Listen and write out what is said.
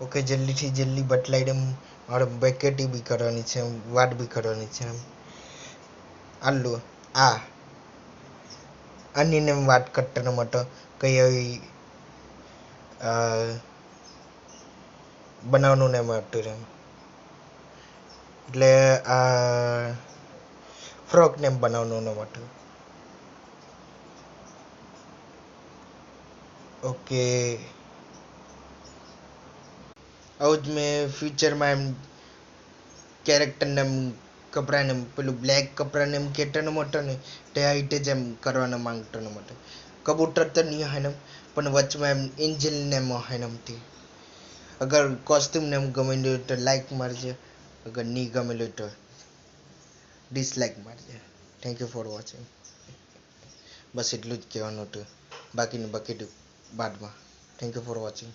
Okay, જલ્દીથી જલ્દી બતલાવી દે. મારે બેકેટી બી કરવાની છે, વાત બી કરવાની છે. આલ્લુ આ આની વાત કરતા માટે કઈ બનાવવાનું ને મળતું એમ, એટલે આ ફ્રોક ને બનાવવાનું ન માટે. ઓકે, આવું જ મેં ફ્યુચરમાં એમ કેરેક્ટરને એમ કપડાને પેલું બ્લેક કપડાને એમ કેટનો મોટો ને તે હાઈટે જ એમ કરવાના માંગતો ને માટે કબૂતર તો નહીં હોય ને, પણ વચમાં એમ એન્જલને એમ હોય ને એમથી. અગર કોસ્ટ્યુમને એમ ગમેલું હોય તો લાઈક મારજે, અગર નહીં ગમેલું હોય તો ડિસલાઈક મારજે. Thank you for watching. બસ એટલું જ કહેવાનું હતું, બાકીનું બાદમાં. Thank you for watching.